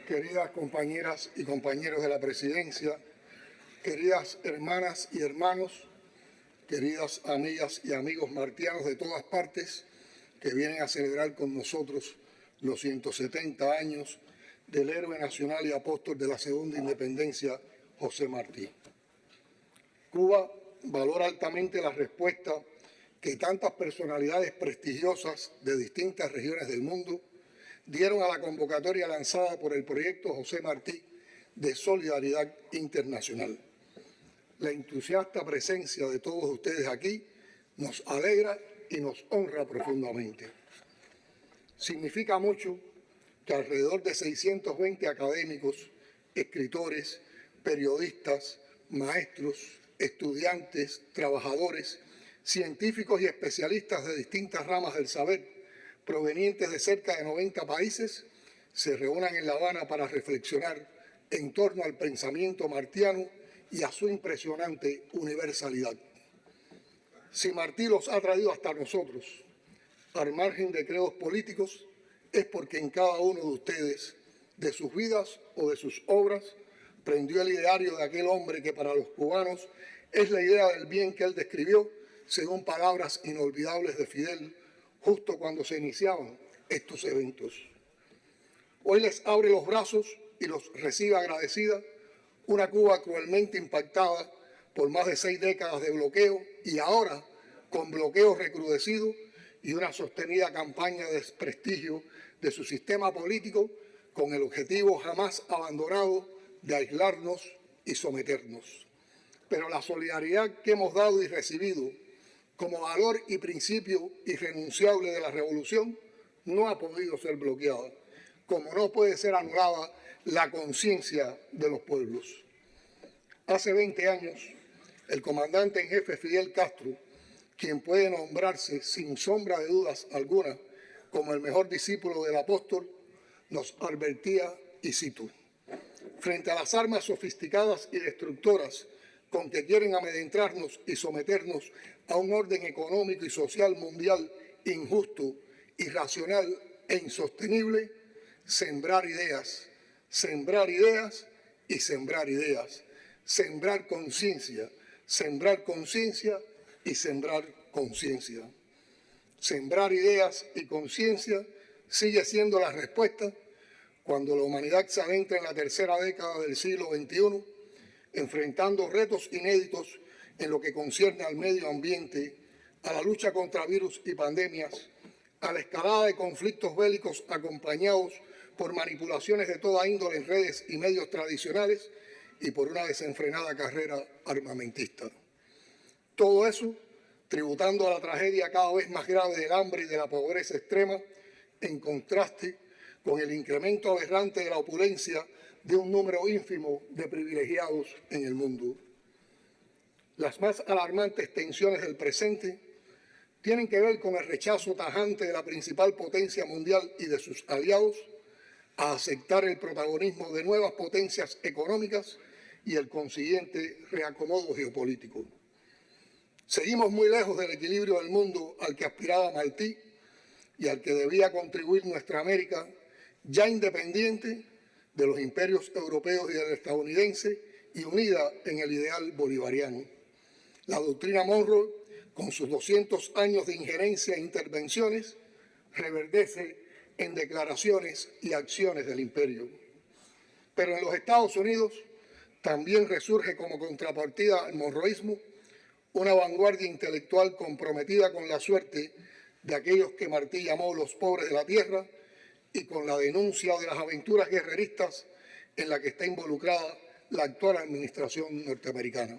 queridas compañeras y compañeros de la presidencia, queridas hermanas y hermanos, queridas amigas y amigos martianos de todas partes que vienen a celebrar con nosotros los 170 años del héroe nacional y apóstol de la segunda independencia, José Martí. Cuba valora altamente la respuesta que tantas personalidades prestigiosas de distintas regiones del mundo dieron a la convocatoria lanzada por el proyecto José Martí de Solidaridad Internacional. La entusiasta presencia de todos ustedes aquí nos alegra y nos honra profundamente. Significa mucho que alrededor de 620 académicos, escritores, periodistas, maestros, estudiantes, trabajadores, científicos y especialistas de distintas ramas del saber, provenientes de cerca de 90 países, se reúnan en La Habana para reflexionar en torno al pensamiento martiano y a su impresionante universalidad. Si Martí los ha traído hasta nosotros, al margen de credos políticos, es porque en cada uno de ustedes, de sus vidas o de sus obras, prendió el ideario de aquel hombre que para los cubanos es la idea del bien que él describió, según palabras inolvidables de Fidel, justo cuando se iniciaban estos eventos. Hoy les abre los brazos y los recibe agradecida una Cuba cruelmente impactada por más de 6 décadas de bloqueo y ahora con bloqueo recrudecido y una sostenida campaña de desprestigio de su sistema político con el objetivo jamás abandonado de aislarnos y someternos. Pero la solidaridad que hemos dado y recibido como valor y principio irrenunciable de la revolución, no ha podido ser bloqueada, como no puede ser anulada la conciencia de los pueblos. Hace 20 años, el comandante en jefe Fidel Castro, quien puede nombrarse sin sombra de dudas alguna como el mejor discípulo del apóstol, nos advertía, y cito, frente a las armas sofisticadas y destructoras con que quieren amedrentarnos y someternos a un orden económico y social mundial injusto, irracional e insostenible, sembrar ideas y sembrar ideas, sembrar conciencia y sembrar conciencia. Sembrar ideas y conciencia sigue siendo la respuesta cuando la humanidad se adentra en la tercera década del siglo XXI, enfrentando retos inéditos en lo que concierne al medio ambiente, a la lucha contra virus y pandemias, a la escalada de conflictos bélicos acompañados por manipulaciones de toda índole en redes y medios tradicionales y por una desenfrenada carrera armamentista. Todo eso tributando a la tragedia cada vez más grave del hambre y de la pobreza extrema, en contraste con el incremento aberrante de la opulencia de un número ínfimo de privilegiados en el mundo. Las más alarmantes tensiones del presente tienen que ver con el rechazo tajante de la principal potencia mundial y de sus aliados a aceptar el protagonismo de nuevas potencias económicas y el consiguiente reacomodo geopolítico. Seguimos muy lejos del equilibrio del mundo al que aspiraba Martí y al que debía contribuir nuestra América, ya independiente de los imperios europeos y del estadounidense y unida en el ideal bolivariano. La doctrina Monroe, con sus 200 años de injerencia e intervenciones, reverdece en declaraciones y acciones del imperio. Pero en los Estados Unidos también resurge como contrapartida al monroísmo una vanguardia intelectual comprometida con la suerte de aquellos que Martí llamó los pobres de la tierra y con la denuncia de las aventuras guerreristas en la que está involucrada la actual administración norteamericana.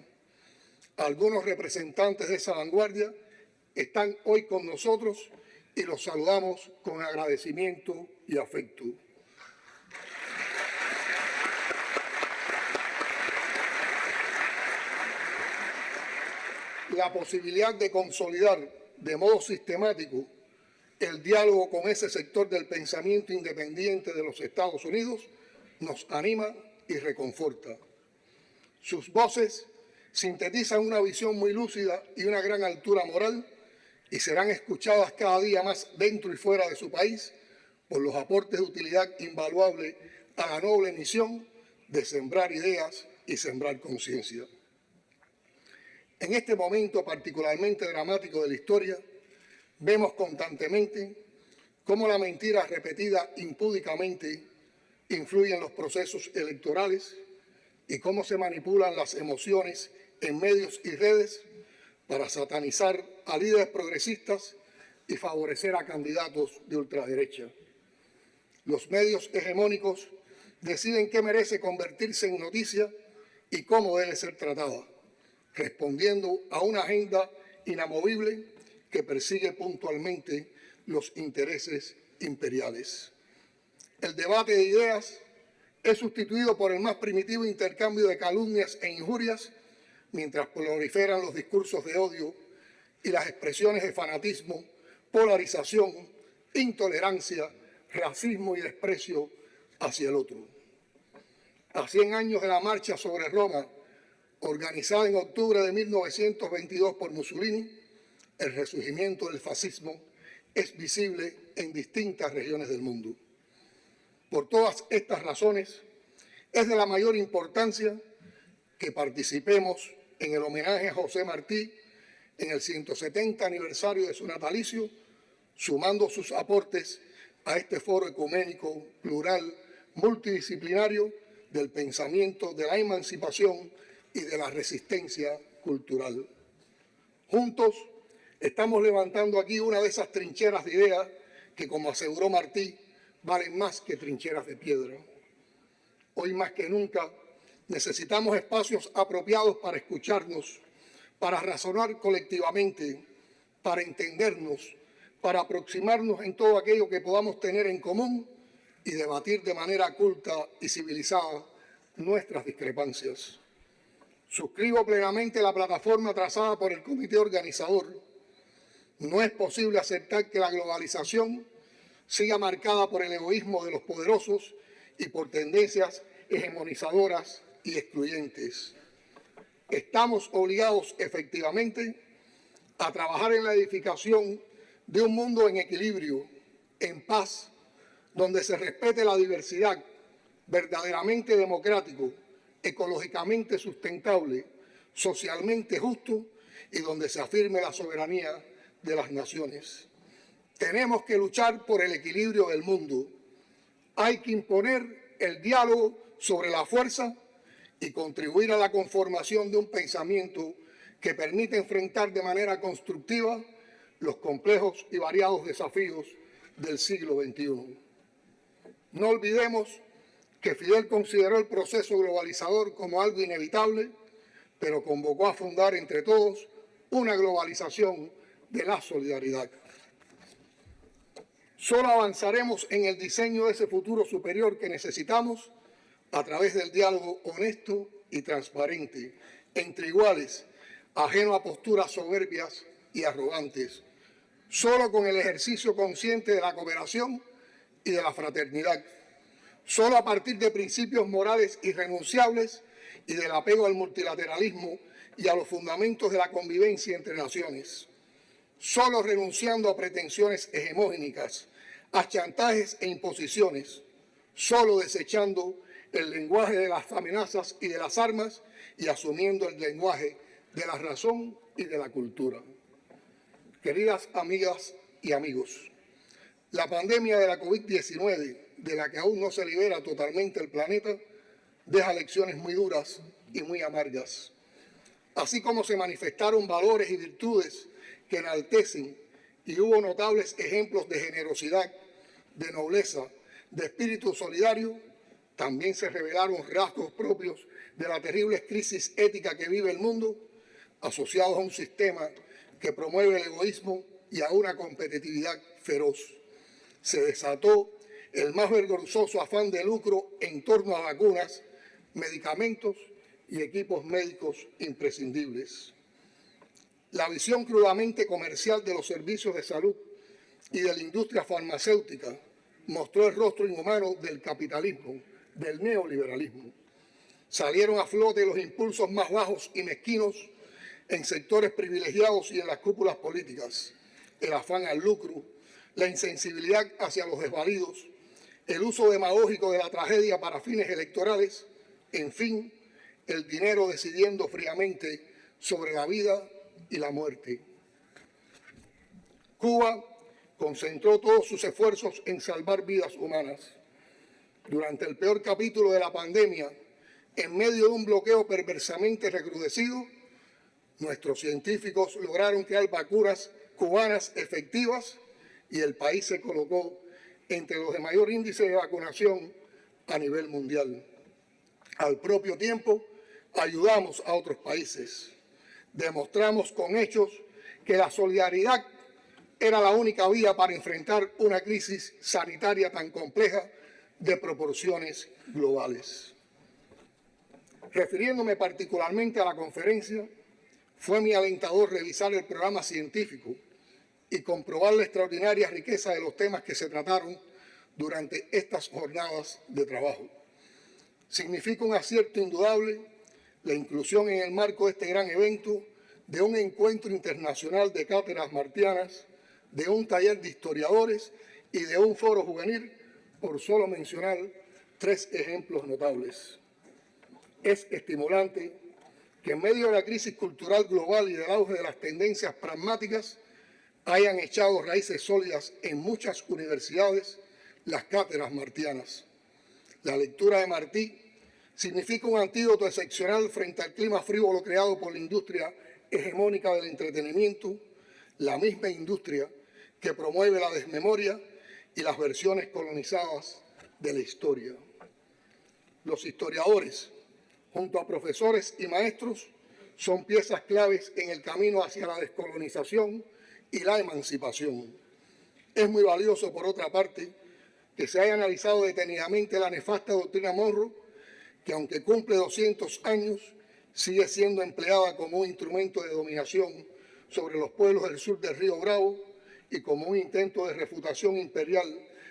Algunos representantes de esa vanguardia están hoy con nosotros y los saludamos con agradecimiento y afecto. La posibilidad de consolidar de modo sistemático el diálogo con ese sector del pensamiento independiente de los Estados Unidos nos anima y reconforta. Sus voces sintetizan una visión muy lúcida y una gran altura moral y serán escuchadas cada día más dentro y fuera de su país por los aportes de utilidad invaluable a la noble misión de sembrar ideas y sembrar conciencia. En este momento particularmente dramático de la historia, vemos constantemente cómo la mentira repetida impúdicamente influye en los procesos electorales y cómo se manipulan las emociones en medios y redes para satanizar a líderes progresistas y favorecer a candidatos de ultraderecha. Los medios hegemónicos deciden qué merece convertirse en noticia y cómo debe ser tratada, respondiendo a una agenda inamovible que persigue puntualmente los intereses imperiales. El debate de ideas es sustituido por el más primitivo intercambio de calumnias e injurias, mientras proliferan los discursos de odio y las expresiones de fanatismo, polarización, intolerancia, racismo y desprecio hacia el otro. A 100 años de la marcha sobre Roma, organizada en octubre de 1922 por Mussolini, el resurgimiento del fascismo es visible en distintas regiones del mundo. Por todas estas razones, es de la mayor importancia que participemos en el homenaje a José Martí en el 170 aniversario de su natalicio, sumando sus aportes a este foro ecuménico, plural, multidisciplinario del pensamiento, de la emancipación y de la resistencia cultural. Juntos estamos levantando aquí una de esas trincheras de ideas que, como aseguró Martí, valen más que trincheras de piedra. Hoy más que nunca necesitamos espacios apropiados para escucharnos, para razonar colectivamente, para entendernos, para aproximarnos en todo aquello que podamos tener en común y debatir de manera culta y civilizada nuestras discrepancias. Suscribo plenamente la plataforma trazada por el comité organizador. No es posible aceptar que la globalización siga marcada por el egoísmo de los poderosos y por tendencias hegemonizadoras y excluyentes. Estamos obligados efectivamente a trabajar en la edificación de un mundo en equilibrio, en paz, donde se respete la diversidad, verdaderamente democrático, ecológicamente sustentable, socialmente justo y donde se afirme la soberanía de las naciones. Tenemos que luchar por el equilibrio del mundo. Hay que imponer el diálogo sobre la fuerza y contribuir a la conformación de un pensamiento que permita enfrentar de manera constructiva los complejos y variados desafíos del siglo XXI. No olvidemos que Fidel consideró el proceso globalizador como algo inevitable, pero convocó a fundar entre todos una globalización de la solidaridad. Solo avanzaremos en el diseño de ese futuro superior que necesitamos a través del diálogo honesto y transparente, entre iguales, ajeno a posturas soberbias y arrogantes, solo con el ejercicio consciente de la cooperación y de la fraternidad, solo a partir de principios morales irrenunciables y del apego al multilateralismo y a los fundamentos de la convivencia entre naciones, solo renunciando a pretensiones hegemónicas, a chantajes e imposiciones, solo desechando el lenguaje de las amenazas y de las armas y asumiendo el lenguaje de la razón y de la cultura. Queridas amigas y amigos, la pandemia de la COVID-19, de la que aún no se libera totalmente el planeta, deja lecciones muy duras y muy amargas. Así como se manifestaron valores y virtudes que enaltecen y hubo notables ejemplos de generosidad, de nobleza, de espíritu solidario, también se revelaron rasgos propios de la terrible crisis ética que vive el mundo, asociados a un sistema que promueve el egoísmo y a una competitividad feroz. Se desató el más vergonzoso afán de lucro en torno a vacunas, medicamentos y equipos médicos imprescindibles. La visión crudamente comercial de los servicios de salud y de la industria farmacéutica mostró el rostro inhumano del capitalismo, del neoliberalismo. Salieron a flote los impulsos más bajos y mezquinos en sectores privilegiados y en las cúpulas políticas, el afán al lucro, la insensibilidad hacia los desvalidos, el uso demagógico de la tragedia para fines electorales, en fin, el dinero decidiendo fríamente sobre la vida y la muerte. Cuba concentró todos sus esfuerzos en salvar vidas humanas. Durante el peor capítulo de la pandemia, en medio de un bloqueo perversamente recrudecido, nuestros científicos lograron crear vacunas cubanas efectivas y el país se colocó entre los de mayor índice de vacunación a nivel mundial. Al propio tiempo, ayudamos a otros países. Demostramos con hechos que la solidaridad era la única vía para enfrentar una crisis sanitaria tan compleja de proporciones globales. Refiriéndome particularmente a la conferencia, fue muy alentador revisar el programa científico y comprobar la extraordinaria riqueza de los temas que se trataron durante estas jornadas de trabajo. Significa un acierto indudable la inclusión en el marco de este gran evento de un encuentro internacional de cátedras martianas, de un taller de historiadores y de un foro juvenil, por solo mencionar 3 ejemplos notables. Es estimulante que en medio de la crisis cultural global y del auge de las tendencias pragmáticas hayan echado raíces sólidas en muchas universidades las cátedras martianas. La lectura de Martí significa un antídoto excepcional frente al clima frívolo creado por la industria hegemónica del entretenimiento, la misma industria que promueve la desmemoria y las versiones colonizadas de la historia. Los historiadores, junto a profesores y maestros, son piezas claves en el camino hacia la descolonización y la emancipación. Es muy valioso, por otra parte, que se haya analizado detenidamente la nefasta doctrina Monroe, que aunque cumple 200 años, sigue siendo empleada como un instrumento de dominación sobre los pueblos del sur del Río Bravo y como un intento de refutación imperial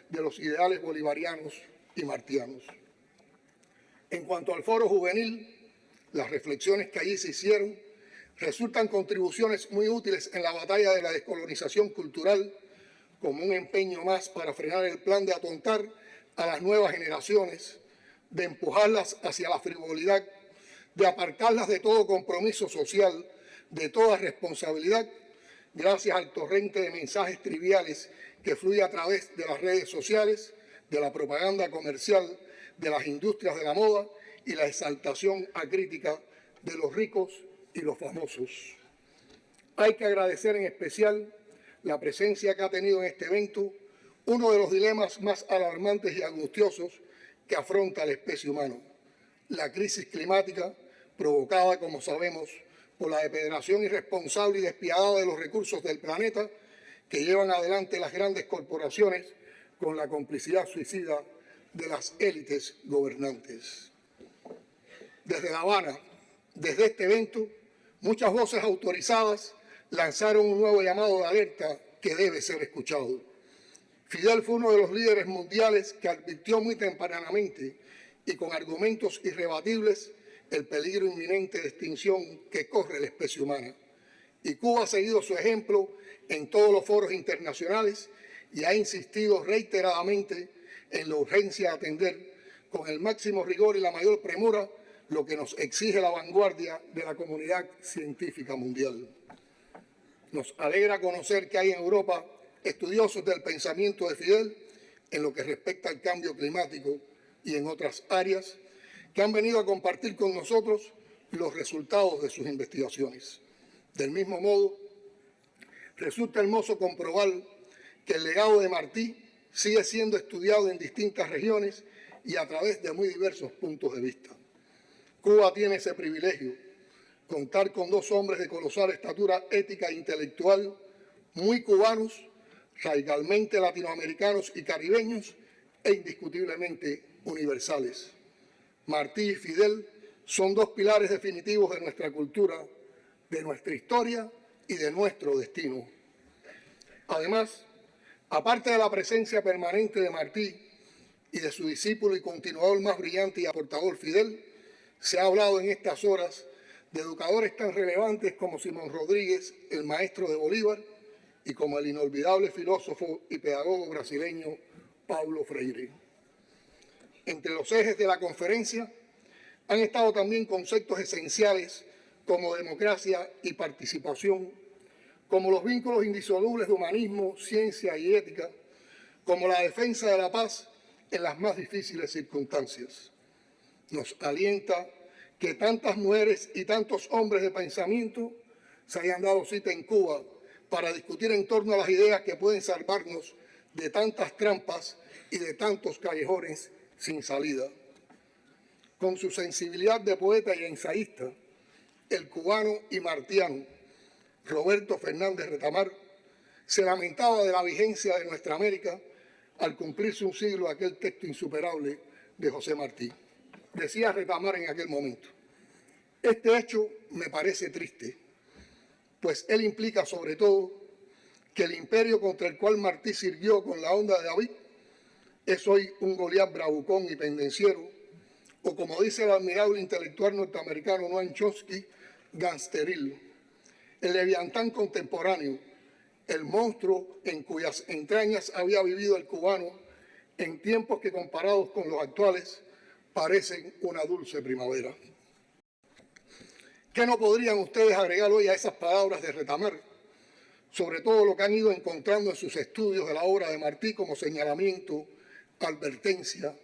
de los ideales bolivarianos y martianos. En cuanto al foro juvenil, las reflexiones que allí se hicieron resultan contribuciones muy útiles en la batalla de la descolonización cultural, como un empeño más para frenar el plan de atontar a las nuevas generaciones, de empujarlas hacia la frivolidad, de apartarlas de todo compromiso social, de toda responsabilidad, gracias al torrente de mensajes triviales que fluye a través de las redes sociales, de la propaganda comercial, de las industrias de la moda y la exaltación acrítica de los ricos y los famosos. Hay que agradecer en especial la presencia que ha tenido en este evento uno de los dilemas más alarmantes y angustiosos que afronta la especie humana, la crisis climática provocada, como sabemos, por la depredación irresponsable y despiadada de los recursos del planeta que llevan adelante las grandes corporaciones con la complicidad suicida de las élites gobernantes. Desde La Habana, desde este evento, muchas voces autorizadas lanzaron un nuevo llamado de alerta que debe ser escuchado. Fidel fue uno de los líderes mundiales que advirtió muy tempranamente y con argumentos irrebatibles el peligro inminente de extinción que corre la especie humana. Y Cuba ha seguido su ejemplo en todos los foros internacionales y ha insistido reiteradamente en la urgencia de atender con el máximo rigor y la mayor premura lo que nos exige la vanguardia de la comunidad científica mundial. Nos alegra conocer que hay en Europa estudiosos del pensamiento de Fidel en lo que respecta al cambio climático y en otras áreas que han venido a compartir con nosotros los resultados de sus investigaciones. Del mismo modo, resulta hermoso comprobar que el legado de Martí sigue siendo estudiado en distintas regiones y a través de muy diversos puntos de vista. Cuba tiene ese privilegio, contar con 2 hombres de colosal estatura ética e intelectual, muy cubanos, radicalmente latinoamericanos y caribeños e indiscutiblemente universales. Martí y Fidel son 2 pilares definitivos de nuestra cultura, de nuestra historia y de nuestro destino. Además, aparte de la presencia permanente de Martí y de su discípulo y continuador más brillante y aportador Fidel, se ha hablado en estas horas de educadores tan relevantes como Simón Rodríguez, el maestro de Bolívar, y como el inolvidable filósofo y pedagogo brasileño Paulo Freire. Entre los ejes de la conferencia han estado también conceptos esenciales como democracia y participación, como los vínculos indisolubles de humanismo, ciencia y ética, como la defensa de la paz en las más difíciles circunstancias. Nos alienta que tantas mujeres y tantos hombres de pensamiento se hayan dado cita en Cuba para discutir en torno a las ideas que pueden salvarnos de tantas trampas y de tantos callejones sin salida. Con su sensibilidad de poeta y ensayista, el cubano y martiano Roberto Fernández Retamar se lamentaba de la vigencia de nuestra América al cumplirse un siglo aquel texto insuperable de José Martí. Decía Retamar en aquel momento: este hecho me parece triste, pues él implica sobre todo que el imperio contra el cual Martí sirvió con la onda de David es hoy un Goliat bravucón y pendenciero, o como dice el admirable intelectual norteamericano Noam Chomsky, gangsteril, el leviatán contemporáneo, el monstruo en cuyas entrañas había vivido el cubano en tiempos que comparados con los actuales parecen una dulce primavera. ¿Qué no podrían ustedes agregar hoy a esas palabras de Retamar? Sobre todo lo que han ido encontrando en sus estudios de la obra de Martí como señalamiento, advertencia,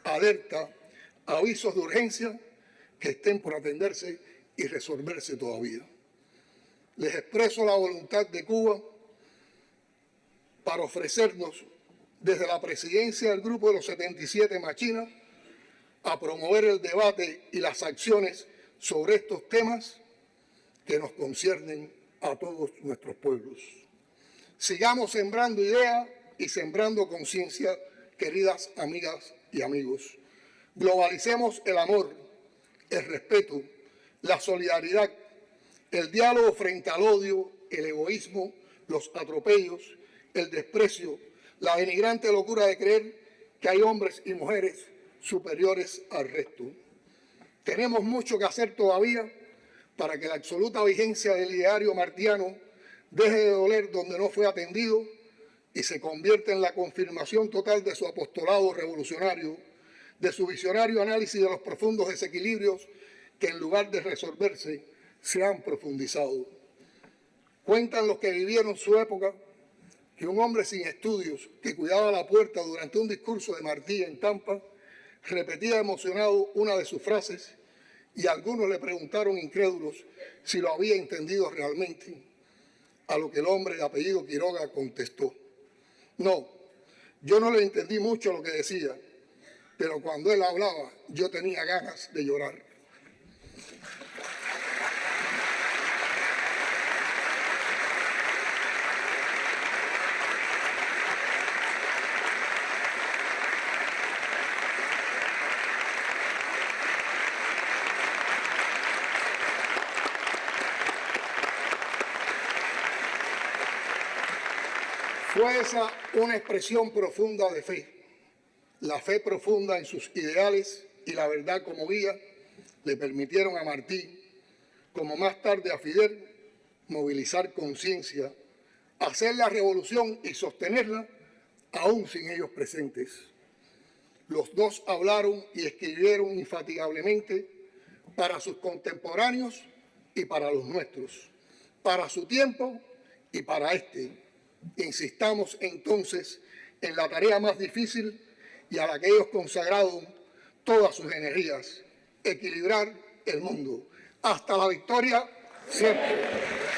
alerta, avisos de urgencia que estén por atenderse y resolverse todavía. Les expreso la voluntad de Cuba para ofrecernos desde la presidencia del Grupo de los 77 Machina a promover el debate y las acciones sobre estos temas que nos conciernen a todos nuestros pueblos. Sigamos sembrando ideas y sembrando conciencia, queridas amigas y amigos. Globalicemos el amor, el respeto, la solidaridad, el diálogo frente al odio, el egoísmo, los atropellos, el desprecio, la denigrante locura de creer que hay hombres y mujeres superiores al resto. Tenemos mucho que hacer todavía para que la absoluta vigencia del ideario martiano deje de doler donde no fue atendido y se convierta en la confirmación total de su apostolado revolucionario, de su visionario análisis de los profundos desequilibrios que en lugar de resolverse se han profundizado. Cuentan los que vivieron su época que un hombre sin estudios que cuidaba la puerta durante un discurso de Martí en Tampa repetía emocionado una de sus frases y algunos le preguntaron incrédulos si lo había entendido realmente, a lo que el hombre de apellido Quiroga contestó: no, yo no le entendí mucho lo que decía, pero cuando él hablaba yo tenía ganas de llorar. Fue esa una expresión profunda de fe. La fe profunda en sus ideales y la verdad como guía le permitieron a Martí, como más tarde a Fidel, movilizar conciencia, hacer la revolución y sostenerla aún sin ellos presentes. Los dos hablaron y escribieron infatigablemente para sus contemporáneos y para los nuestros, para su tiempo y para este. Insistamos entonces en la tarea más difícil y a la que ellos consagraron todas sus energías: equilibrar el mundo. Hasta la victoria siempre.